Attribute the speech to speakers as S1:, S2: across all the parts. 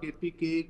S1: KPK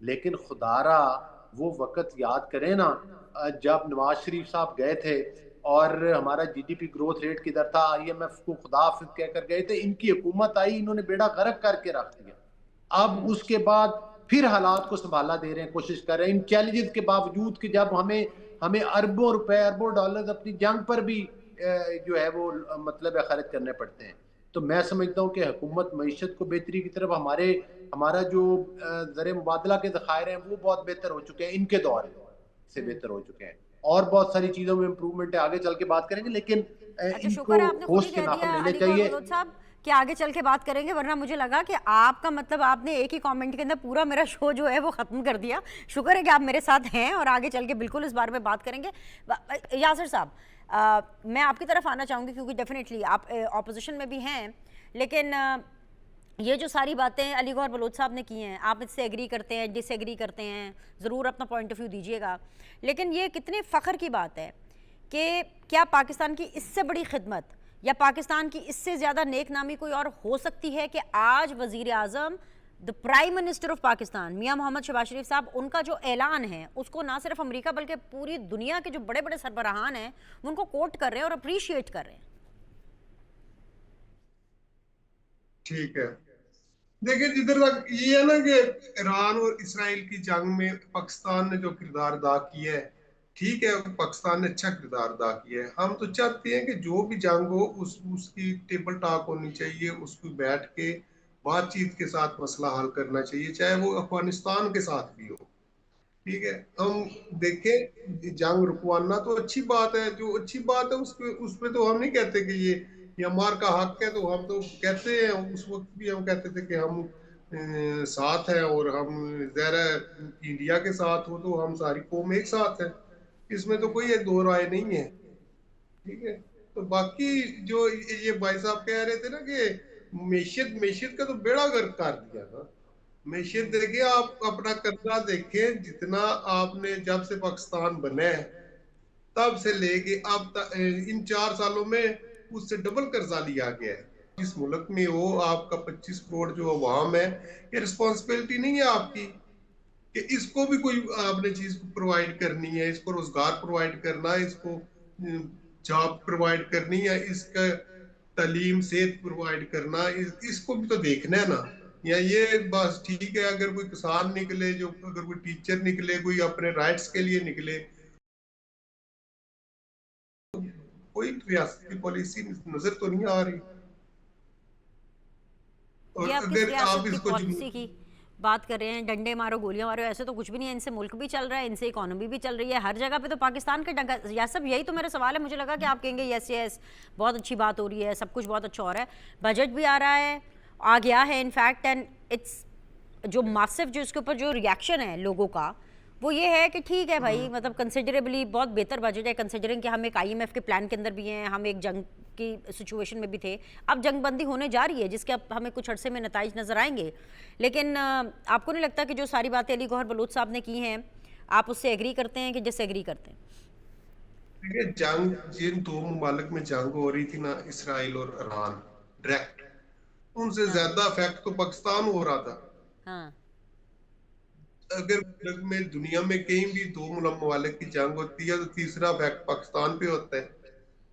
S1: لیکن خدارا وہ وقت یاد کریں نا جب نواز شریف صاحب گئے تھے اور ہمارا G D P growth rate کدھر تھا, آئی ایم ایف کو خدا حافظ کہہ کر گئے تھے, ان کی حکومت آئی, انہوں نے بیڑا غرق کر کے رکھ دیا. اب اس کے بعد پھر حالات کو سنبھالا دے رہے ہیں, کوشش کر رہے ہیں ان چیلنجز کے باوجود کہ جب ہمیں اربوں روپے اربوں ڈالرز اپنی جنگ پر بھی جو ہے وہ مطلب خرچ کرنے پڑتے ہیں. تو میں سمجھتا ہوں کہ حکومت معیشت کو بہتری کی طرف, ہمارا جو زر مبادلہ کے ذخائر ہیں وہ بہت بہتر ہو چکے ہیں, ان کے دور سے بہتر ہو چکے ہیں, اور بہت ساری چیزوں میں امپروومنٹ ہے, آگے چل کے بات کریں گے, لیکن
S2: اچھا
S1: ان
S2: شکر
S1: کو
S2: ہے آپ نے خود ہی
S1: ہوش کے
S2: کہہ
S1: ناخن
S2: دیا
S1: لینے
S2: علی گوہر
S1: چاہیے.
S2: بلوچ صاحب کہ آگے چل کے بات کریں گے, ورنہ مجھے لگا کہ آپ کا مطلب آپ نے ایک ہی کامنٹ کے اندر پورا میرا شو جو ہے وہ ختم کر دیا. شکر ہے کہ آپ میرے ساتھ ہیں اور آگے چل کے بالکل اس بارے میں بات کریں گے. یاسر صاحب میں آپ کی طرف آنا چاہوں گی کیونکہ ڈیفینیٹلی آپ اپوزیشن میں بھی ہیں, لیکن یہ جو ساری باتیں علی گوہر بلوچ صاحب نے کی ہیں, آپ اس سے ایگری کرتے ہیں, ڈس ایگری کرتے ہیں, ضرور اپنا پوائنٹ آف ویو دیجیے گا, لیکن یہ کتنے فخر کی بات ہے کہ کیا پاکستان کی اس سے بڑی خدمت یا پاکستان کی اس سے زیادہ نیک نامی کوئی اور ہو سکتی ہے کہ آج وزیر اعظم the prime minister of Pakistan Mian Muhammad Shahbaz شریف صاحب, ان کا جو اعلان ہے اس کو نہ صرف امریکہ بلکہ پوری دنیا کے جو بڑے بڑے سربراہان ہیں وہ ان کو کوٹ کر رہے ہیں اور اپریشیٹ کر رہے ہیں.
S3: ٹھیک ہے, دیکھیں جدھر تک یہ ہے نا کہ ایران اور اسرائیل کی جنگ میں پاکستان نے جو کردار ادا کیا ہے, ٹھیک ہے, پاکستان نے اچھا کردار ادا کیا ہے. ہم تو چاہتے ہیں کہ جو بھی جنگ ہو اس کی ٹیبل ٹاک ہونی چاہیے, اس کو بیٹھ کے بات چیت کے ساتھ مسئلہ حل کرنا چاہیے, چاہے وہ افغانستان کے ساتھ بھی ہو. ٹھیک ہے, ہم دیکھیں جنگ رکوانا تو اچھی بات ہے, جو اچھی بات ہے اس پہ تو ہم نہیں کہتے کہ یہ ہمارا کا حق ہے, تو ہم تو کہتے ہیں, اس وقت بھی ہم کہتے تھے کہ ہم ساتھ ہیں, اور ہم ظاہر انڈیا کے ساتھ ہو تو ہم ساری قوم ایک ساتھ ہے, اس میں تو کوئی دو رائے نہیں ہے. ٹھیک ہے, تو باقی جو یہ بھائی صاحب کہہ رہے تھے نا کہ معیشت کا تو بیڑا گرک کر دیا نا. معیشت دیکھیں, آپ اپنا قرضہ دیکھیں, جتنا آپ نے جب سے پاکستان بنا ہے تب سے لے کے اب ان 4 سالوں میں اس سے ڈبل قرضہ لیا گیا ہے. جس ملک میں ہو, آپ کا 25 کروڑ جو عوام ہے, یہ رسپانسبلٹی نہیں ہے آپ کی کہ اس کو بھی کوئی آپ نے چیز پرووائڈ کرنی ہے, اس کو روزگار پرووائڈ کرنا ہے, اس کو جاب پرووائڈ کرنی ہے, اس کا تعلیم صحت پرووائڈ کرنا, اس کو بھی تو دیکھنا ہے نا. یا یہ بس ٹھیک ہے اگر کوئی کسان نکلے, جو اگر کوئی ٹیچر نکلے, کوئی اپنے رائٹس کے لیے نکلے, کوئی ریاست کی پالیسی نظر تو نہیں آ رہی. اور
S2: یہ آپ کس
S3: اگر آپ
S2: ریاست کی
S3: اس کو
S2: پالیسی کی بات کر رہے ہیں؟ ڈنڈے مارو گولیاں مارو, ایسے تو کچھ بھی نہیں ہے, ان سے ملک بھی چل رہا ہے, ان سے اکانومی بھی چل رہی ہے, ہر جگہ پہ تو پاکستان کا ڈنگا. یا سب یہی تو میرا سوال ہے, مجھے لگا کہ آپ کہیں گے یس یس بہت اچھی بات ہو رہی ہے, سب کچھ بہت اچھا ہو رہا ہے, بجٹ بھی آ رہا ہے, آ گیا ہے انفیکٹ, اینڈ اٹس جو ماسو جو اس کے اوپر جو ریاکشن ہے لوگوں کا وہ یہ ہے کہ ٹھیک ہے بھائی, مطلب کنسیڈریبلی بہت بہتر بجٹ ہے, کنسیڈرنگ کہ ہم ایک آئی ایم ایف کے پلان کے اندر بھی ہیں, ہم ایک جنگ کی سچویشن میں بھی تھے, اب جنگ بندی ہونے جا رہی ہے جس کے اب ہمیں کچھ عرصے میں نتائج نظر آئیں گے. لیکن آپ کو نہیں لگتا کہ جو ساری باتیں علی گوہر بلوچ صاحب نے کی ہیں آپ اس سے ایگری کرتے ہیں کہ ڈس ایگری کرتے ہیں؟
S3: جنگ جن 2 ممالک میں جنگ ہو رہی تھی نا, اسرائیل اور ایران, ڈائریکٹ ان سے زیادہ افیکٹ تو پاکستان ہو رہا تھا.
S2: ہاں
S3: اگر ملک میں دنیا میں کہیں بھی 2 ممالک کی جنگ ہوتی ہے تو تیسرا افیکٹ پاکستان پہ ہوتا ہے.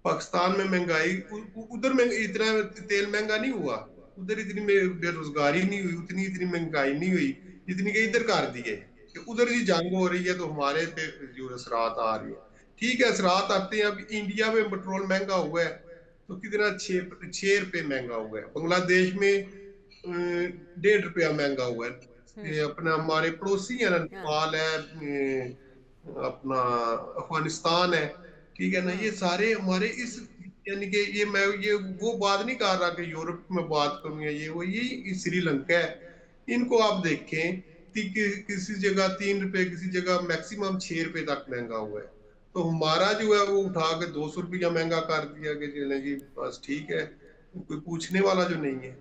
S3: پاکستان میں مہنگائی, ادھر میں اتنا تیل مہنگا نہیں ہوا, ادھر اتنی بے روزگاری نہیں ہوئی, اتنی مہنگائی نہیں ہوئی جتنی کہ ادھر کر دی ہے. کہ ادھر ہی جنگ ہو رہی ہے تو ہمارے پہ جو اثرات آ رہی ہے. ٹھیک ہے, اثرات آتے ہیں. اب انڈیا میں پیٹرول مہنگا ہوا ہے تو کتنا 6 روپے مہنگا ہوا ہے, بنگلہ دیش میں 1.5 روپیہ مہنگا ہوا ہے, اپنا ہمارے پڑوسی ہیں, نیپال ہے, اپنا افغانستان ہے, ٹھیک ہے نا, یہ سارے ہمارے اس یعنی کہ یہ میں وہ بات نہیں کر رہا کہ یورپ میں بات کروں یا یہ سری لنکا ہے, ان کو آپ دیکھیں کسی جگہ 3 روپے, کسی جگہ میکسیمم 6 روپے تک مہنگا ہوا ہے. تو ہمارا جو ہے وہ اٹھا کے 200 روپیہ مہنگا کر دیا کہ جی بس ٹھیک ہے, کوئی پوچھنے والا جو نہیں ہے.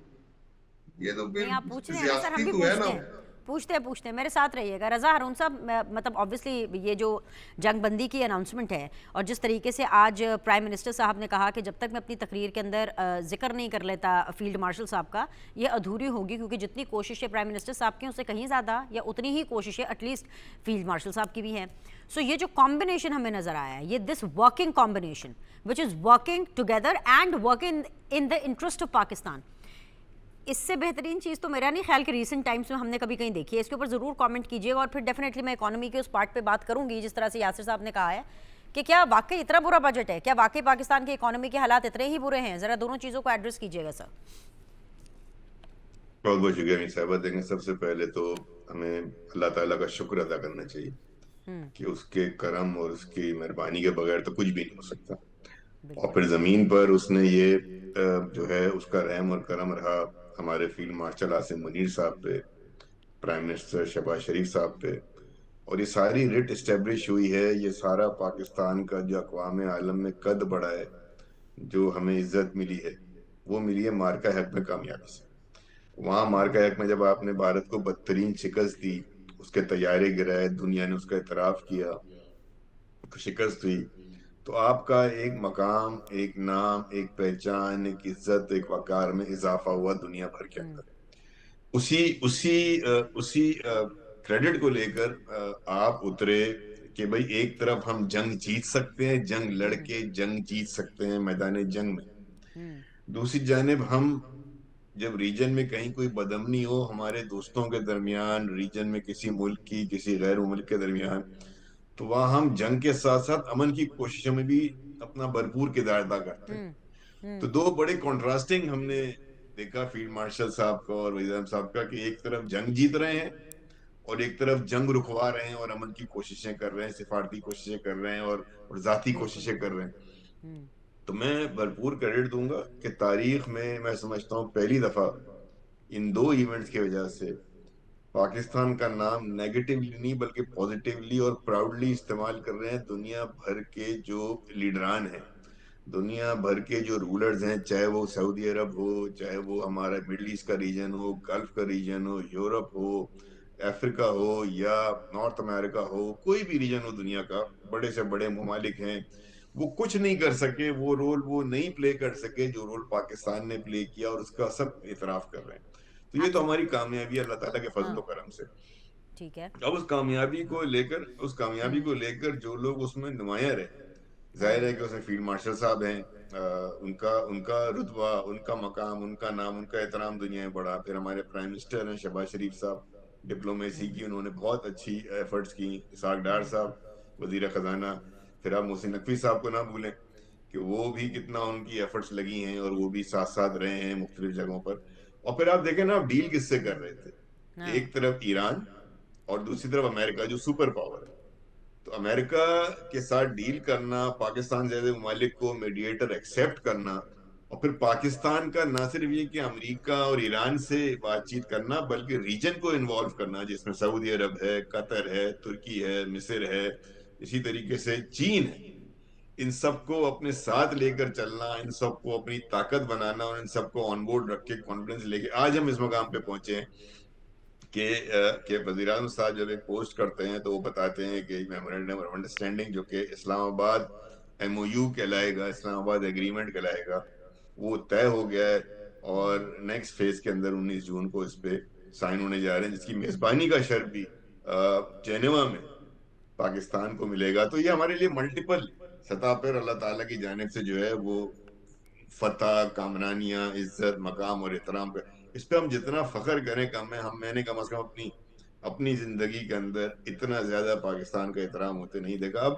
S3: یہ تو
S2: نہیں, آپ پوچھ رہے ہیں نا سر, ہم
S3: زیادتی
S2: بھی
S3: تو ہے نا.
S2: پوچھتے ہیں, پوچھتے ہیں میرے ساتھ رہیے گا رضا ہارون صاحب. مطلب آبویسلی یہ جو جنگ بندی کی اناؤنسمنٹ ہے اور جس طریقے سے آج پرائم منسٹر صاحب نے کہا کہ جب تک میں اپنی تقریر کے اندر ذکر نہیں کر لیتا فیلڈ مارشل صاحب کا یہ ادھوری ہوگی, کیونکہ جتنی کوششیں پرائم منسٹر صاحب کی اس سے کہیں زیادہ یا اتنی ہی کوششیں ایٹ لیسٹ فیلڈ مارشل صاحب کی بھی ہیں. سو یہ جو کمبینیشن ہمیں نظر آیا ہے, یہ this working combination which is working together and working in the interest of Pakistan, اس سے بہترین چیز تو میرا نہیں خیال کہ ریسنٹ ٹائمز میں ہم نے کبھی کہیں دیکھی ہے. اس کے اوپر ضرور کامنٹ کیجیے گا, اور پھر ڈیفینیٹلی میں اکانومی کے اس پارٹ پہ بات کروں گی جس طرح سے یاسر صاحب نے کہا ہے کہ کیا واقعی اتنا برا بجٹ ہے, کیا واقعی پاکستان کی اکانومی کے حالات اتنے ہی برے ہیں. ذرا دونوں چیزوں کو ایڈریس کیجیے گا سر.
S4: بہت بہت شکریہ امین صاحبہ. دیکھیں سب سے پہلے تو ہمیں اللہ تعالیٰ کا شکر ادا کرنا چاہیے کہ اس کے کرم اور اس کی مہربانی کے بغیر تو کچھ بھی نہیں ہو سکتا. اور پھر زمین پر اس نے یہ جو ہے اس کا رحم اور کرم رہا ہمارے فیلڈ مارشل عاصم منیر صاحب پہ, پرائم منسٹر شہباز شریف صاحب پہ, اور یہ ساری ریٹ اسٹیبلش ہوئی ہے. یہ سارا پاکستان کا جو اقوام عالم میں قد بڑھا ہے, جو ہمیں عزت ملی ہے, وہ ملی ہے مارکا حق میں کامیابی سے. وہاں مارکا حق میں جب آپ نے بھارت کو بدترین شکست دی, اس کے طیارے گرائے, دنیا نے اس کا اعتراف کیا, شکست ہوئی, تو آپ کا ایک مقام, ایک نام, ایک پہچان, ایک عزت, ایک وقار میں اضافہ ہوا دنیا بھر کے اندر. اسی کریڈٹ کو لے کر آپ اترے کہ بھئی ایک طرف ہم جنگ جیت سکتے ہیں, جنگ لڑ کے جنگ جیت سکتے ہیں میدان جنگ میں. دوسری جانب ہم جب ریجن میں کہیں کوئی بدامنی ہو ہمارے دوستوں کے درمیان, ریجن میں کسی ملک کی کسی غیر ملک کے درمیان, تو وہاں ہم جنگ کے ساتھ ساتھ امن کی کوششوں میں بھی اپنا بھرپور کردار ادا کرتے ہیں. تو دو بڑے کنٹراسٹنگ ہم نے دیکھا فیلڈ مارشل صاحب کا اور وزیر اعظم صاحب کا, کہ ایک طرف جنگ جیت رہے ہیں اور ایک طرف جنگ رکوا رہے ہیں اور امن کی کوششیں کر رہے ہیں, سفارتی کوششیں کر رہے ہیں اور ذاتی کوششیں کر رہے ہیں. تو میں بھرپور کریڈٹ دوں گا کہ تاریخ میں سمجھتا ہوں پہلی دفعہ ان دو ایونٹس کی وجہ سے پاکستان کا نام نیگیٹیولی نہیں بلکہ پوزیٹیولی اور پراؤڈلی استعمال کر رہے ہیں دنیا بھر کے جو لیڈران ہیں, دنیا بھر کے جو رولرز ہیں, چاہے وہ سعودی عرب ہو, چاہے وہ ہمارا مڈل ایسٹ کا ریجن ہو, گلف کا ریجن ہو, یورپ ہو, افریقہ ہو یا نارتھ امریکہ ہو, کوئی بھی ریجن ہو دنیا کا, بڑے سے بڑے ممالک ہیں, وہ کچھ نہیں کر سکے, وہ رول وہ نہیں پلے کر سکے جو رول پاکستان نے پلے کیا, اور اس کا سب اعتراف کر رہے ہیں. تو یہ تو ہماری کامیابی ہے اللہ تعالیٰ کے فضل و کرم سے.
S2: ٹھیک ہے.
S4: اب اس کامیابی کو لے کر جو لوگ اس میں نمایاں رہے, ظاہر ہے کہ اس میں فیلڈ مارشل صاحب ہیں, ان کا رتبہ, ان کا مقام, ان کا نام, ان کا احترام دنیا میں بڑھا. پھر ہمارے پرائم منسٹر ہیں شہباز شریف صاحب, ڈپلومیسی کی انہوں نے بہت اچھی ایفرٹس کی. اسحاق ڈار صاحب وزیر خزانہ, پھر آپ محسن نقوی صاحب کو نہ بھولیں کہ وہ بھی کتنا ان کی ایفرٹس لگی ہیں, اور وہ بھی ساتھ ساتھ رہے ہیں مختلف جگہوں پر. اور پھر آپ دیکھیں نا, آپ ڈیل کس سے کر رہے تھے, ایک طرف ایران اور دوسری طرف امریکہ جو سپر پاور ہے. تو امریکہ کے ساتھ ڈیل کرنا, پاکستان جیسے ممالک کو میڈیٹر ایکسیپٹ کرنا, اور پھر پاکستان کا نہ صرف یہ کہ امریکہ اور ایران سے بات چیت کرنا بلکہ ریجن کو انوالو کرنا, جس میں سعودی عرب ہے, قطر ہے, ترکی ہے, مصر ہے, اسی طریقے سے چین ہے. ان سب کو اپنے ساتھ لے کر چلنا, ان سب کو اپنی طاقت بنانا, اور ان سب کو آن بورڈ رکھ کے کانفیڈنس لے کے آج ہم اس مقام پہ پہنچے ہیں کہ وزیر اعظم صاحب جب ایک پوسٹ کرتے ہیں تو وہ بتاتے ہیں کہ میمورینڈم آف انڈرسٹینڈنگ جو کہ اسلام آباد MOU کہلائے گا, اسلام آباد ایگریمنٹ کہلائے گا, وہ طے ہو گیا ہے, اور نیکسٹ فیز کے اندر 19 جون کو اس پہ سائن ہونے جا رہے ہیں, جس کی میزبانی کا شرف بھی جنیوا میں پاکستان کو ملے گا. تو یہ ہمارے لیے ملٹیپل سطح پر اللہ تعالیٰ کی جانب سے جو ہے وہ فتح, کامرانیاں, عزت, مقام اور احترام پہ, اس پہ ہم جتنا فخر کریں کم ہے. میں نے کم از کم اپنی زندگی کے اندر اتنا زیادہ پاکستان کا احترام ہوتے نہیں دیکھا. اب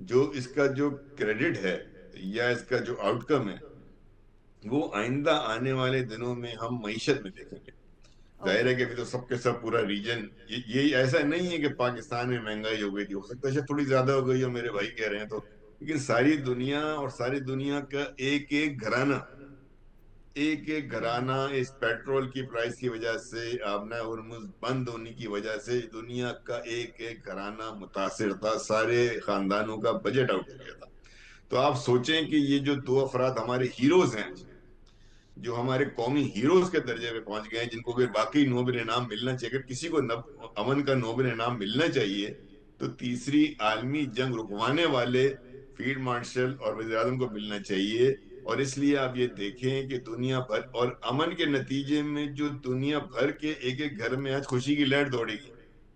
S4: جو اس کا جو کریڈٹ ہے یا اس کا جو آؤٹ کم ہے وہ آئندہ آنے والے دنوں میں ہم معیشت میں دیکھیں گے. ظاہر ہے کہ ابھی تو سب کے سب پورا ریجن, یہ ایسا نہیں ہے کہ پاکستان میں مہنگائی ہو گئی تھی, ہو سکتا ہے تھوڑی زیادہ ہو گئی, اور میرے بھائی کہہ رہے ہیں تو, لیکن ساری دنیا کا ایک ایک گھرانہ اس پیٹرول کی پرائس کی وجہ سے, آبنہ ہرمز بند ہونے کی وجہ سے دنیا کا ایک گھرانہ متاثر تھا, سارے خاندانوں کا بجٹ آؤٹ ہو گیا تھا. تو آپ سوچیں کہ یہ جو دو افراد ہمارے ہیروز ہیں جو ہمارے قومی ہیروز کے درجے پہ پہنچ گئے ہیں، جن کو کہ واقعی نوبل انعام ملنا چاہیے. اگر کسی کو امن کا نوبل انعام ملنا چاہیے تو تیسری عالمی جنگ رکوانے والے فیلڈ مارشل اور وزیر اعظم کو ملنا چاہیے. اور اس لیے آپ یہ دیکھیں کہ دنیا بھر اور امن کے نتیجے میں جو دنیا بھر کے ایک ایک گھر میں آج خوشی کی لہر دوڑے گی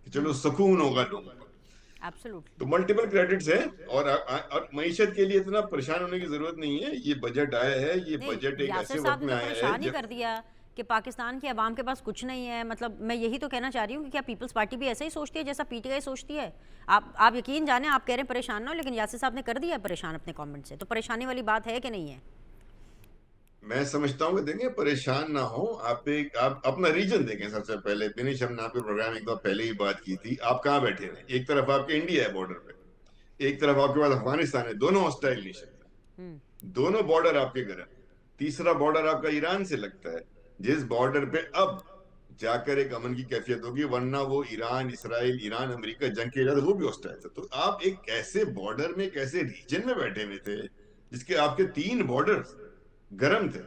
S4: کہ چلو سکون ہوگا لوگوں کو. تو ملٹیپل کریڈٹس ہیں. اور معیشت کے لیے اتنا پریشان ہونے کی ضرورت نہیں ہے. یہ بجٹ آیا ہے، یہ بجٹ ایک ایسے وقت میں آیا ہے
S2: پریشان ہی کر دیا کہ پاکستان کے عوام کے پاس کچھ نہیں ہے. مطلب میں یہی تو کہنا چاہ رہی ہوں کہ کیا پیپلز پارٹی بھی ایسا ہی سوچتی ہے جیسا پی ٹی آئی سوچتی ہے؟ آپ یقین جانیں، آپ کہہ رہے ہیں پریشان نہ ہو، لیکن یاسر صاحب نے کر دیا ہے پریشان اپنے کامنٹ سے. تو پریشانی والی بات ہے کہ نہیں ہے؟
S4: میں سمجھتا ہوں کہ دیکھیں پریشان نہ ہو. آپ اپنا ریجن دیکھیں. سب سے پہلے بنش، ہم نے آپ کے پروگرام ایک دفعہ پہلے ہی بات کی تھی. آپ کہاں بیٹھے ہیں؟ ایک طرف آپ کے انڈیا ہے بارڈر پہ، ایک طرف آپ کے پاس افغانستان ہے. دونوں ہاسٹائل نیشن ہیں، دونوں بارڈر آپ کے گرم. تیسرا بارڈر آپ کا ایران سے لگتا ہے، جس بارڈر پہ اب جا کر ایک امن کی کیفیت ہوگی، ورنہ وہ ایران، اسرائیل، ایران، امریکہ جنگ کے اجازت وہ بھی ہاسٹائل تھا. تو آپ ایک ایسے بارڈر میں، ایک ایسے ریجن میں بیٹھے ہوئے تھے جس کے آپ کے 3 بارڈر گرم تھے.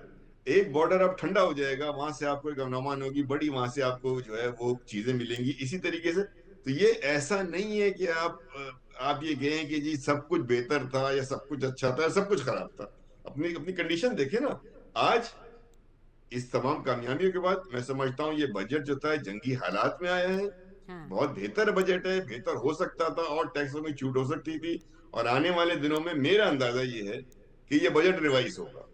S4: ایک بارڈر اب ٹھنڈا ہو جائے گا، وہاں سے آپ کو ایک امن ہوگی بڑی، وہاں سے آپ کو جو ہے وہ چیزیں ملیں گی. اسی طریقے سے تو یہ ایسا نہیں ہے کہ آپ یہ کہیں کہ جی سب کچھ بہتر تھا یا سب کچھ اچھا تھا یا سب کچھ خراب تھا. اپنی کنڈیشن دیکھیں نا. آج اس تمام کامیابیوں کے بعد میں سمجھتا ہوں یہ بجٹ جو تھا جنگی حالات میں آیا ہے. بہت بہتر بجٹ ہے، بہتر ہو سکتا تھا اور ٹیکسوں میں چھوٹ ہو سکتی تھی. اور آنے والے دنوں میں میرا اندازہ یہ ہے کہ یہ بجٹ ریوائز ہوگا.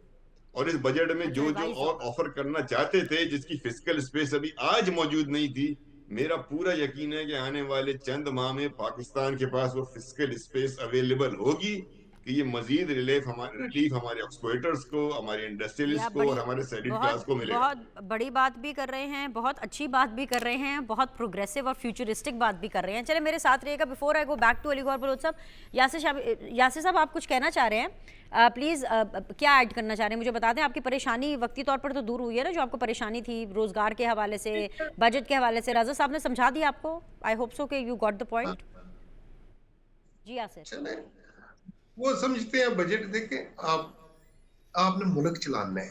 S4: اور اس بجٹ میں جو اور آفر کرنا چاہتے تھے، جس کی فسکل اسپیس ابھی آج موجود نہیں تھی، میرا پورا یقین ہے کہ آنے والے چند ماہ میں پاکستان کے پاس وہ فسکل اسپیس اویلیبل ہوگی کہ یہ مزید ریلیف ہمارے ایکسپورٹرز کو، ہمارے انڈسٹریلسٹ کو اور ہمارے سیڈل کلاس کو ملے گا.
S2: بہت بڑی بات بھی کر رہے ہیں، بہت اچھی بات بھی کر رہے ہیں، بہت پروگریسو اور فیوچرسٹک بات بھی کر رہے ہیں. چلے میرے ساتھ رہیے گا. Before I go back to Ali Gohar Baloch صاحب، یاسر صاحب آپ کچھ کہنا چاہ رہے ہیں؟ پلیز کیا ایڈ کرنا چاہ رہے ہیں؟ مجھے بتا دیں. آپ کی پریشانی وقتی طور پر تو دور ہوئی ہے نا، جو آپ کو پریشانی تھی روزگار کے حوالے سے، بجٹ کے حوالے سے. رضا صاحب نے سمجھا دیا آپ کو؟ آئی ہوپ سو کہ یو گاٹ دا پوائنٹ. جی یاسر.
S3: وہ سمجھتے ہیں بجٹ. دیکھیں آپ نے ملک چلانا ہے.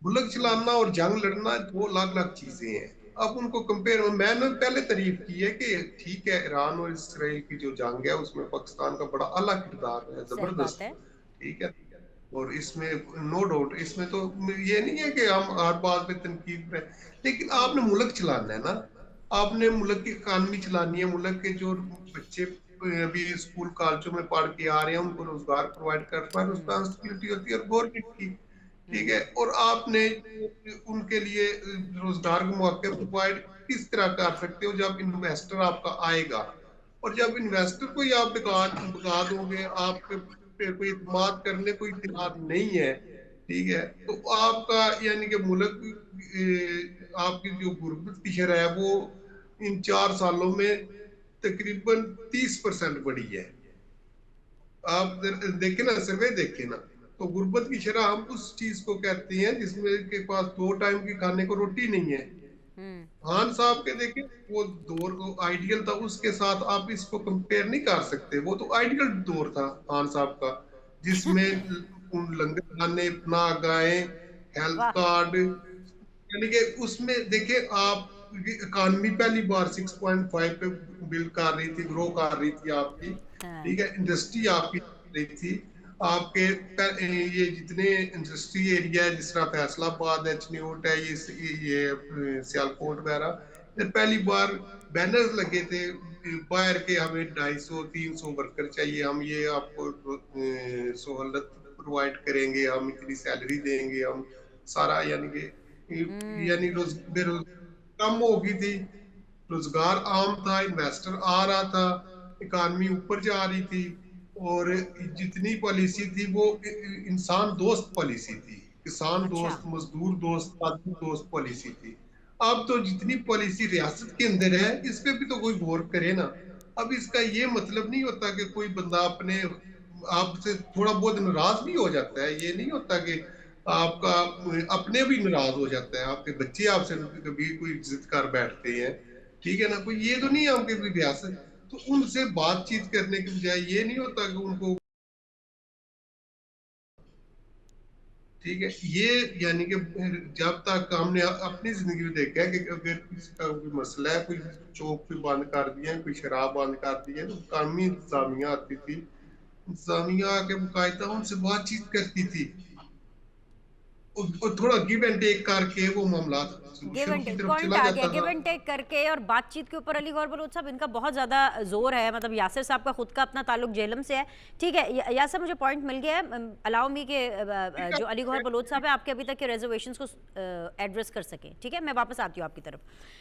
S3: ملک چلانا اور جنگ لڑنا 2 الگ چیزیں ہیں. اب ان کو کمپیئر، میں نے پہلے تعریف کی ہے کہ ٹھیک ہے ایران اور اسرائیل کی جو جنگ ہے اس میں پاکستان کا بڑا اعلیٰ کردار ہے، زبردست. ٹھیک ہے، اور اس میں نو ڈاؤٹ، اس میں تو یہ نہیں ہے کہ ہم ہر بات پہ تنقید کریں، لیکن آپ نے ملک چلانا ہے نا. آپ نے ملک کی اکانومی چلانی ہے. ملک کے جو بچے ابھی اسکول کالجوں میں پڑھ کے آ رہے ہیں ان کو روزگار پرووائڈ کرنا، رسپانسبلٹی ہوتی ہے گورنمنٹ کی. ٹھیک ہے، اور آپ نے ان کے لیے روزگار کے مواقع پرووائڈ کس طرح کر سکتے ہو؟ جب انویسٹر آپ کا آئے گا، اور جب انویسٹر کو ہی آپ بتا دو گے، آپ پہ کوئی اعتماد کرنے کوئی تیار نہیں ہے، ٹھیک ہے، تو آپ کا یعنی کہ ملک، آپ کی جو غربت کی شرح ہے وہ ان 4 سالوں میں تقریباً 30% بڑھی ہے. آپ دیکھیں نا، سروے دیکھیں نا، تو غربت کی شرح ہم اس چیز کو کہتے ہیں جس میں کے پاس 2 ٹائم کی کھانے کو روٹی نہیں ہے. خان صاحب کے دیکھیں وہ دور آئیڈیل تھا، اس کے ساتھ آپ اس کو کمپیئر نہیں کر سکتے. وہ تو آئیڈیل دور تھا خان صاحب کا، جس میں لنگر خانے، پناہ گاہیں، ہیلتھ کارڈ، یعنی کہ اس میں دیکھیں آپ اکانومی پہلی بار 6.5 پہ بلڈ کر رہی تھی، گرو کر رہی تھی آپ کی. ٹھیک ہے، انڈسٹری آپ کی رہی تھی. آپ کے یہ جتنے انڈسٹری ایریا ہے، جس طرح فیصل آباد ہے، چنیوٹ ہے، یہ سیالکوٹ وغیرہ، پہلی بار بینرز لگے تھے باہر کے، ہمیں 250-300 ورکر چاہیے، ہم یہ آپ کو سہولت پرووائڈ کریں گے، ہم اتنی سیلری دیں گے، ہم سارا یعنی کہ بے روزگاری کم ہو گئی تھی، روزگار عام تھا، انویسٹر آ رہا تھا، اکانومی اوپر جا رہی تھی، اور جتنی پالیسی تھی وہ انسان دوست پالیسی تھی، کسان دوست، مزدور دوست، آدمی دوست پالیسی تھی. اب تو جتنی پالیسی ریاست کے اندر ہے اس پہ بھی تو کوئی غور کرے نا. اب اس کا یہ مطلب نہیں ہوتا کہ کوئی بندہ اپنے آپ سے تھوڑا بہت ناراض بھی ہو جاتا ہے. یہ نہیں ہوتا کہ آپ کا اپنے بھی ناراض ہو جاتا ہے، آپ کے بچے آپ سے کبھی کوئی ضد کر بیٹھتے ہیں، ٹھیک ہے نا. کوئی یہ تو نہیں ہے ہم کے ریاست، تو ان سے بات چیت کرنے کے بجائے یہ نہیں ہوتا کہ ان کو ٹھیک ہے. یہ یعنی کہ جب تک ہم نے اپنی زندگی میں دیکھا ہے کہ اگر کسی کا کوئی مسئلہ ہے, کوئی چوک پہ بند کر دیا, کوئی شراب بند کر دی ہے, تو مقامی انتظامیہ آتی تھی, انتظامیہ کے باقاعدہ ان سے بات چیت کرتی تھی اور تھوڑا گیو اینڈ ٹیک کر کے وہ معاملات
S2: گیو
S3: شروع
S2: اینڈ
S3: کی
S2: ٹیک
S3: طرف
S2: پوائنٹ
S3: چلا
S2: آ گیا,
S3: جاتا
S2: گیو
S3: تھا.
S2: اینڈ ٹیک کر کے اور بات چیت کے اوپر. علی غور بلوچ صاحب ان کا بہت زیادہ زور ہے, مطلب یاسر صاحب کا خود کا اپنا تعلق جہلم سے ہے. ٹھیک ہے یاسر, مجھے پوائنٹ مل گیا ہے. الاؤ می کہ جو علی غور بلوچ صاحب ہیں آپ کے ابھی تک کے ریزرویشنز کو ایڈریس کر سکیں. ٹھیک ہے, میں واپس آتی ہوں آپ کی طرف.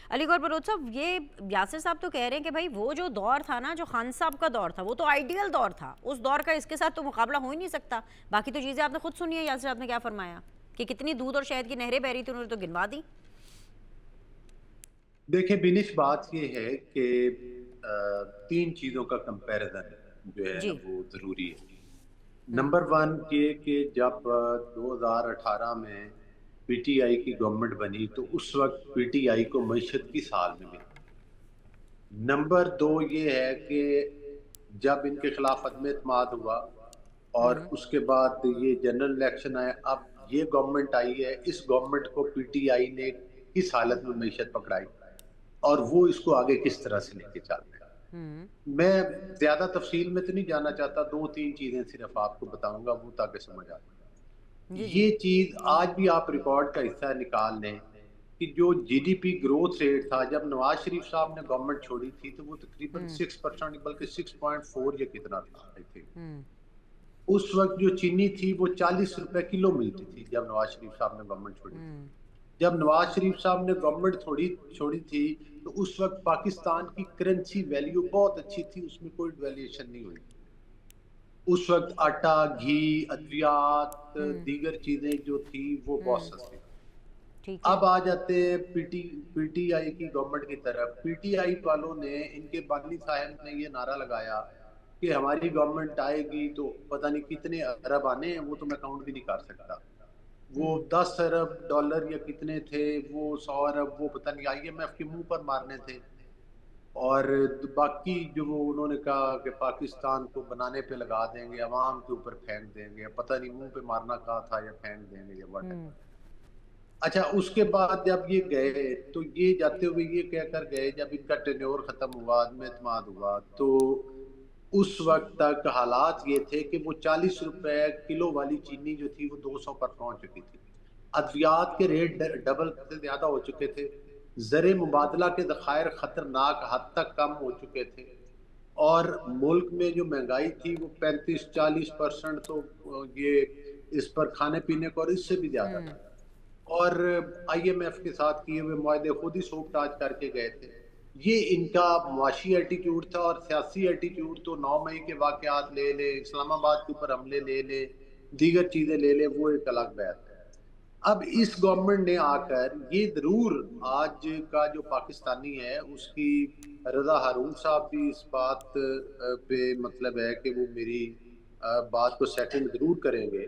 S2: علی غور بلوچ صاحب, یہ یاسر صاحب تو کہہ رہے ہیں کہ بھائی وہ جو دور تھا نا, جو خان صاحب کا دور تھا, وہ تو آئیڈیل دور تھا. اس دور کا اس کے ساتھ تو مقابلہ ہو ہی نہیں سکتا. باقی تو چیزیں آپ نے خود سنی ہے یاسر صاحب نے کیا فرمایا, کہ کتنی دودھ اور شہد کی نہریں بہ رہی تھی, انہوں نے تو گنوا دی.
S1: دیکھیں بینش, بات یہ ہے کہ 3 چیزوں کا کمپیریزن جو ہے نا وہ ضروری ہے. نمبر 1 یہ کہ جب 2018 میں پی ٹی آئی کی گورنمنٹ بنی تو اس وقت پی ٹی آئی کو معیشت کس حال میں ملی. نمبر 2 یہ ہے کہ جب ان کے خلاف عدم اعتماد ہوا اور اس کے بعد یہ جنرل الیکشن آئے, اب یہ گورنمنٹ آئی ہے, اس گورنمنٹ کو پی ٹی آئی نے کس حالت میں معیشت پکڑائی اور وہ اس کو آگے کس طرح سے لے کے چل رہے ہیں. میں زیادہ تفصیل میں تو نہیں جانا چاہتا, 2-3 چیزیں صرف آپ کو بتاؤں گا وہ تاکہ سمجھ آ جائے. یہ چیز آج بھی آپ ریکارڈ کا حصہ نکال لیں کہ جو G D P growth rate تھا جب نواز شریف صاحب نے گورنمنٹ چھوڑی تھی تو وہ تقریباً 6% بلکہ 6.4 یا کتنا تھا. اس وقت جو چینی تھی وہ 40 روپے کلو ملتی تھی جب نواز شریف صاحب نے گورنمنٹ چھوڑی تھی. جب نواز شریف صاحب نے گورنمنٹ چھوڑی تھی تو اس وقت پاکستان کی کرنسی ویلیو بہت اچھی تھی, اس میں کوئی ڈیویلیشن نہیں ہوئی. اس وقت آٹا, گھی, ادویات, دیگر چیزیں جو تھی وہ بہت سستی. اب آ جاتے ہیں پی ٹی آئی کی گورنمنٹ کی طرف. پی ٹی آئی والوں نے, ان کے بانی صاحب نے یہ نعرہ لگایا کہ ہماری گورنمنٹ آئے گی تو پتہ نہیں کتنے ارب آنے ہیں, وہ تو میں کاؤنٹ بھی نہیں کر سکتا. وہ 10 ارب ڈالر یا کتنے تھے, وہ 100 ارب, وہ پتہ نہیں آئی ایم ایف کے منہ پر مارنے تھے. اور باقی جو انہوں نے کہا کہ پاکستان کو بنانے پہ لگا دیں گے, عوام کے اوپر پھینک دیں گے, پتہ نہیں منہ پہ مارنا کہا تھا یا پھینک دیں گے یا واٹ. اچھا, اس کے بعد جب یہ گئے تو یہ جاتے ہوئے یہ کہہ کر گئے, جب ان کا ٹینیور ختم ہوا, عدم اعتماد ہوا, تو اس وقت تک حالات یہ تھے کہ وہ 40 روپے کلو والی چینی جو تھی وہ 200 پر پہنچ چکی تھی. ادویات کے ریٹ ڈبل سے زیادہ ہو چکے تھے. زر مبادلہ کے ذخائر خطرناک حد تک کم ہو چکے تھے. اور ملک میں جو مہنگائی تھی وہ 35-40% تو یہ اس پر کھانے پینے کو اور اس سے بھی زیادہ تھا. اور آئی ایم ایف کے ساتھ کیے ہوئے معاہدے خود ہی سوک تاج کر کے گئے تھے. یہ ان کا معاشی ایٹیٹیوڈ تھا. اور سیاسی ایٹیٹیوڈ تو 9 مئی کے واقعات لے لے, اسلام آباد کے اوپر حملے لے لے, دیگر چیزیں لے لے, وہ ایک الگ بات ہے. اب اس گورنمنٹ نے آ کر یہ ضرور آج کا جو پاکستانی ہے اس کی, رضا ہارون صاحب بھی اس بات پہ مطلب ہے کہ وہ میری بات کو سیکنڈ ضرور کریں گے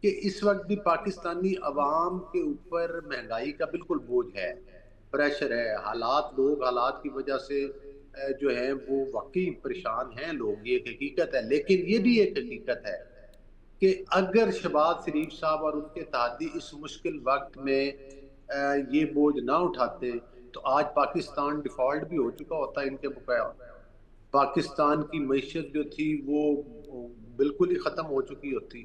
S1: کہ اس وقت بھی پاکستانی عوام کے اوپر مہنگائی کا بالکل بوجھ ہے, پریشر ہے. حالات کی وجہ سے جو ہیں وہ واقعی پریشان ہیں لوگ, یہ ایک حقیقت ہے. لیکن یہ بھی ایک حقیقت ہے کہ اگر شہباز شریف صاحب اور ان کے اتحادی اس مشکل وقت میں یہ بوجھ نہ اٹھاتے تو آج پاکستان ڈیفالٹ بھی ہو چکا ہوتا ان کے بقایا. پاکستان کی معیشت جو تھی وہ بالکل ہی ختم ہو چکی ہوتی,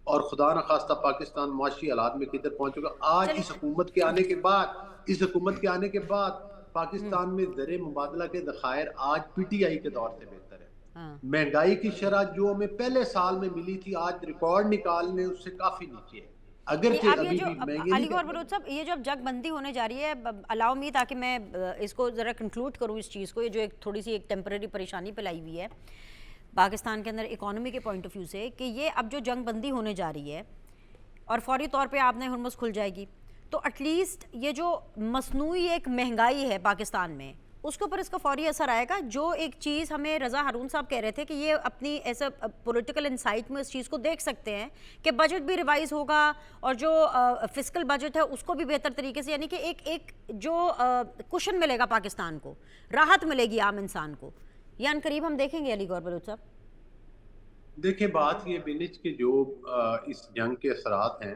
S1: اور خدا نخواستہ پاکستان معاشی حالات میں کدھر پہنچ چکا. آج اس حکومت کے آنے کے بعد پاکستان میں زر مبادلہ کے ذخائر آج پی ٹی آئی کے دور سے بہتر ہے. مہنگائی کی شرح جو ہمیں پہلے سال میں ملی تھی آج ریکارڈ نکالنے اس سے کافی نیچے ہے.
S2: علی غور بلوچ صاحب, یہ جو اب جنگ بندی ہونے جا رہی ہے, الاؤ می تاکہ میں اس کو ذرا کنکلوڈ کروں اس چیز کو, یہ جو ایک تھوڑی سی ایک ٹیمپرری پریشانی پہ لائی ہوئی ہے پاکستان کے اندر اکانومی کے پوائنٹ آف ویو سے, کہ یہ اب جو جنگ بندی ہونے جا رہی ہے اور فوری طور پہ آپ نے ہرمز کھل جائے گی, تو ایٹ لیسٹ یہ جو مصنوعی ایک مہنگائی ہے پاکستان میں اس کے اوپر اس کا فوری اثر آئے گا. جو ایک چیز ہمیں رضا ہارون صاحب کہہ رہے تھے کہ یہ اپنی ایسا پولیٹیکل انسائٹ میں اس چیز کو دیکھ سکتے ہیں کہ بجٹ بھی ریوائز ہوگا اور جو فسکل بجٹ ہے اس کو بھی بہتر طریقے سے, یعنی کہ ایک جو کشن ملے گا پاکستان کو, راحت ملے گی عام انسان کو, یہ ان قریب ہم دیکھیں گے. علی غور بلوچ صاحب
S1: دیکھیں, بات یہ بینچ کے جو اس جنگ کے اثرات ہیں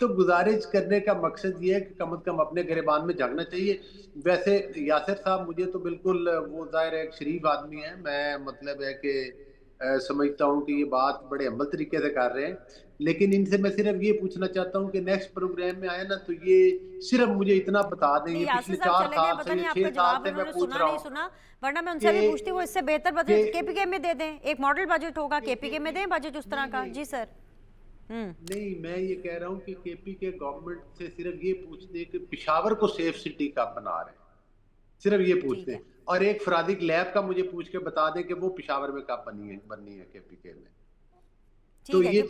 S1: تو گزارش کرنے کا مقصد یہ ہے کہ کم از کم اپنے گریبان میں جھانکنا چاہیے. ویسے یاسر صاحب مجھے تو بالکل وہ ظاہر ہے ایک شریف آدمی ہے، میں مطلب ہے کہ سمجھتا ہوں کہ یہ بات بڑے ہمبل طریقے سے کر رہے ہیں، لیکن ان سے میں صرف یہ پوچھنا چاہتا ہوں کہ نیکسٹ پروگرام میں آئے نا تو یہ صرف مجھے اتنا بتا دیں. یہ
S2: یاسر
S1: پچھلے
S2: صاحب
S1: 4
S2: چلے گئے،
S1: سال
S2: پتہ
S1: سے
S2: نہیں آپ
S1: 6
S2: کا
S1: سال
S2: جواب
S1: سے
S2: انہوں
S1: میں
S2: نے
S1: پوچھ
S2: سنا
S1: رہا
S2: نہیں
S1: ہوں
S2: سنا، ورنہ میں ان سے بھی پوچھتی وہ اس سے بہتر بجٹ کے پی کے میں دے دیں، ایک ماڈل بجٹ ہوگا کے پی کے میں دیں بجٹ اس طرح کا. جی سر.
S1: نہیں، میں یہ کہہ رہا ہوں کہ کے پی کے گورنمنٹ سے صرف یہ پوچھتے کہ پشاور کو سیف سٹی کب بنا رہے ہیں، صرف یہ پوچھتے ہیں. اور ایک فرادق لیب کا مجھے پوچھ کے بتا دیں کہ وہ پشاور میں کب بننی ہے کے پی کے میں.
S2: ٹھیک ہے جی،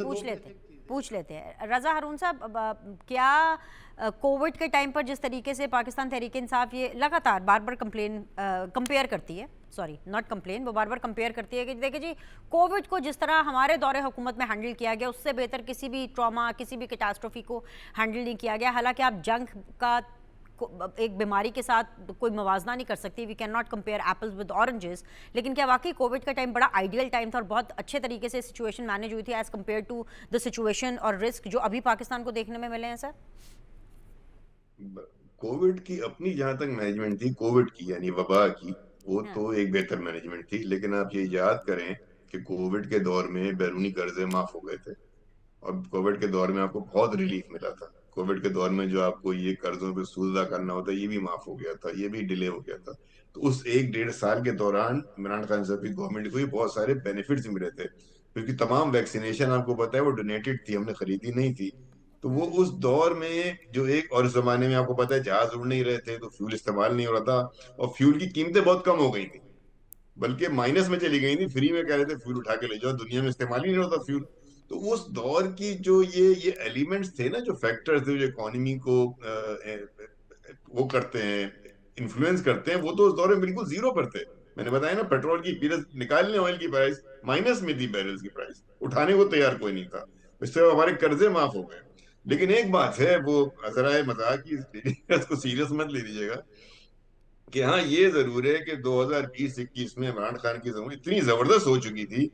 S2: پوچھ لیتے ہیں. رضا ہارون صاحب، کیا کووڈ کے ٹائم پر جس طریقے سے پاکستان تحریک انصاف یہ لگاتار بار بار کمپیئر کرتی ہے، وہ بار بار کمپیئر کرتی ہے کہ دیکھیں جی کووڈ کو جس طرح ہمارے دور حکومت میں ہینڈل کیا گیا اس سے بہتر کسی بھی ٹراما، کسی بھی کیٹاسٹروفی کو ہینڈل نہیں کیا گیا. حالانکہ آپ جنگ کا ایک بیماری کے ساتھ کوئی موازنہ نہیں کر سکتی، we can not compare apples with oranges, لیکن کیا واقعی کووڈ کا ٹائم بڑا آئیڈیل ٹائم تھا اور بہت اچھے طریقے سے سچویشن مینیج ہوئی تھی as compare to the situation اور رسک جو ابھی پاکستان کو دیکھنے میں ملے ہیں؟ سر
S4: کووڈ کی اپنی جہاں تک مینجمنٹ تھی کووڈ کی یعنی وبا کی، وہ تو ایک بہتر مینجمنٹ تھی، لیکن آپ یہ یاد کریں کہ کووڈ کے دور میں بیرونی قرضے معاف ہو گئے تھے اور کووڈ کے دور میں آپ کو بہت ریلیف ملا تھا. کووڈ کے دور میں جو آپ کو یہ قرضوں پہ سود ادا کرنا ہوتا ہے یہ بھی معاف ہو گیا تھا، یہ بھی ڈیلے ہو گیا تھا. تو اس 1-1.5 سال کے دوران عمران خان صاحب کی گورنمنٹ کو بہت سارے بینیفٹس ملے تھے، کیونکہ تمام ویکسینیشن آپ کو پتا ہے وہ ڈونیٹڈ تھی، ہم نے خریدی نہیں تھی. تو وہ اس دور میں جو ایک اور زمانے میں آپ کو پتا ہے جہاز اڑ نہیں رہے تھے تو فیول استعمال نہیں ہو رہا تھا اور فیول کی قیمتیں بہت کم ہو گئی تھی، بلکہ مائنس میں چلی گئی تھی، فری میں کہہ رہے تھے فیول اٹھا کے لے جاؤ، دنیا میں استعمال ہی نہیں ہوتا فیول. تو اس دور کی جو یہ ایلیمنٹس تھے نا، جو فیکٹرز تھے جو اکانومی کو وہ کرتے ہیں انفلوئنس کرتے ہیں، وہ تو اس دور میں بالکل زیرو پر تھے. میں نے بتایا نا پیٹرول کی قیمت نکال لیں، آئل کی پرائس مائنس میں تھی، بیرلز کی پرائس اٹھانے کو تیار کوئی نہیں تھا. اس سے ہمارے قرضے معاف ہو گئے. لیکن ایک بات ہے، وہ ذرا مذاق کی اس کو سیریس مت لے لیجیے گا، کہ ہاں یہ ضرور ہے کہ 2020-21 میں عمران خان کی ضرورت اتنی زبردست ہو چکی تھی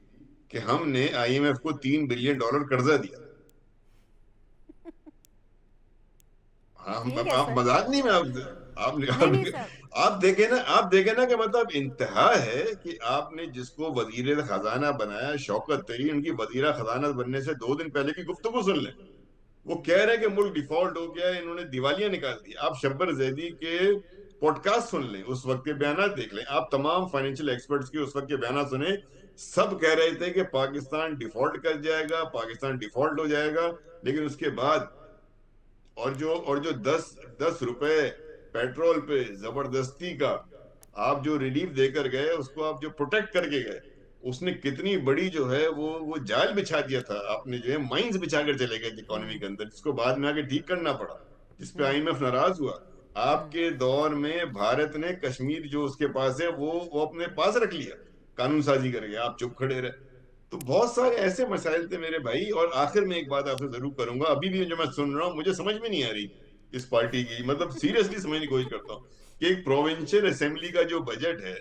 S4: کہ ہم نے آئی ایم ایف کو $3 بلین قرضہ دیا. آپ مذاق نہیں، میں آپ دیکھیں نا کہ مطلب انتہا ہے کہ آپ نے جس کو وزیر خزانہ بنایا شوکت طری، ان کی وزیر خزانہ بننے سے 2 دن پہلے کی گفتگو سن لیں. وہ کہہ رہے ہیں کہ ملک ڈیفالٹ ہو گیا ہے، انہوں نے دیوالیاں نکال دی. آپ شبر زیدی کے پوڈ کاسٹ سن لیں، اس وقت کے بیانات دیکھ لیں، آپ تمام فائنینشیل ایکسپرٹس کے اس وقت کے بیانات سنیں، سب کہہ رہے تھے کہ پاکستان ڈیفالٹ کر جائے گا، پاکستان ڈیفالٹ ہو جائے گا. لیکن اس کے بعد اور جو 10 روپے پیٹرول پہ زبردستی کا آپ جو ریلیف دے کر گئے، اس کو آپ جو پروٹیکٹ کر کے گئے، اس نے کتنی بڑی جو ہے وہ جال بچھا دیا تھا. آپ نے جو ہے مائنز بچھا کر چلے گئے اکانومی کے اندر، جس کو بعد میں آ کے ٹھیک کرنا پڑا، جس پہ آئی ایم ایف ناراض ہوا. آپ کے دور میں بھارت نے کشمیر جو اس کے پاس ہے وہ اپنے پاس رکھ لیا، قانون سازی کر گیا، آپ چپ کھڑے رہے. تو بہت سارے ایسے مسائل تھے میرے بھائی. اور آخر میں ایک بات آپ سے ضرور کروں گا، ابھی بھی جو میں سن رہا ہوں مجھے سمجھ میں نہیں آ رہی اس پارٹی کی، مطلب سیریسلی سمجھنے کی کوشش کرتا ہوں کہ ایک پروونشل اسمبلی کا جو بجٹ ہے،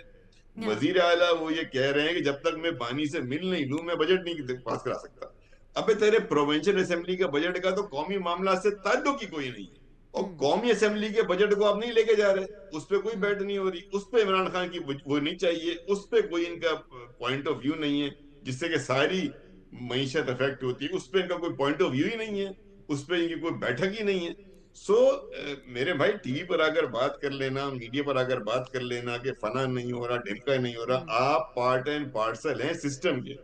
S4: وزیر اعلیٰ وہ یہ کہہ رہے ہیں کہ جب تک میں بانی سے مل نہیں لوں میں بجٹ نہیں پاس کرا سکتا. ابے تیرے پروونشل اسمبلی کا بجٹ کا تو قومی معاملات سے تعلق ہی کوئی نہیں ہے، اور قومی اسمبلی کے بجٹ کو آپ نہیں لے کے جا رہے، اس پہ کوئی بیٹ نہیں ہو رہی، اس پہ عمران خان کی وہ نہیں چاہیے، اس پہ کوئی ان کا پوائنٹ آف ویو نہیں ہے جس سے کہ ساری معیشت افیکٹ ہوتی ہے، اس پہ ان کا کوئی پوائنٹ آف ویو ہی نہیں ہے، اس پہ ان کی کوئی بیٹھک ہی نہیں ہے. سو میرے بھائی ٹی وی پر اگر بات کر لینا، میڈیا پر اگر بات کر لینا کہ فنا نہیں ہو رہا، ڈھمکا نہیں ہو رہا، آپ پارٹ اینڈ پارسل ہیں سسٹم کے،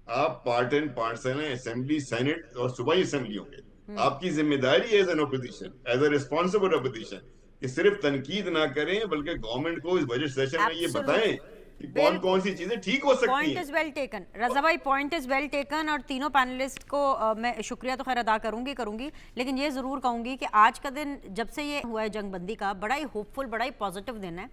S4: آپ پارٹ اینڈ پارسل ہیں اسمبلی، سینٹ اور صوبائی اسمبلیوں کے. آپ کی ذمہ داری as an opposition, as a responsible opposition, کہ صرف تنقید نہ کریں بلکہ گورنمنٹ کو اس بجٹ سیشن میں یہ بتائیں کہ کون سی چیزیں ٹھیک ہو سکتی ہیں.
S2: پوائنٹ از ویل ٹیکن رضا بھائی، پوائنٹ از ویل ٹیکن. اور تینوں پینلسٹ کو میں شکریہ تو خیر ادا کروں گی، لیکن یہ ضرور کہوں گی کہ آج کا دن جب سے یہ ہوا ہے جنگ بندی کا، بڑا ہی ہوپ فل، بڑا ہی پازیٹیو دن ہے.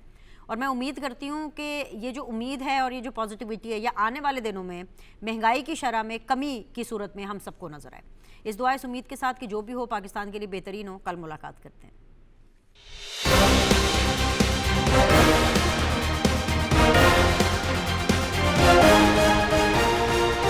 S2: اور میں امید کرتی ہوں کہ یہ جو امید ہے اور یہ جو پازیٹیوٹی ہے، یہ آنے والے دنوں میں مہنگائی کی شرح میں کمی کی صورت میں ہم سب کو نظر آئے. اس دعا اس امید کے ساتھ کہ جو بھی ہو پاکستان کے لیے بہترین ہو. کل ملاقات کرتے ہیں.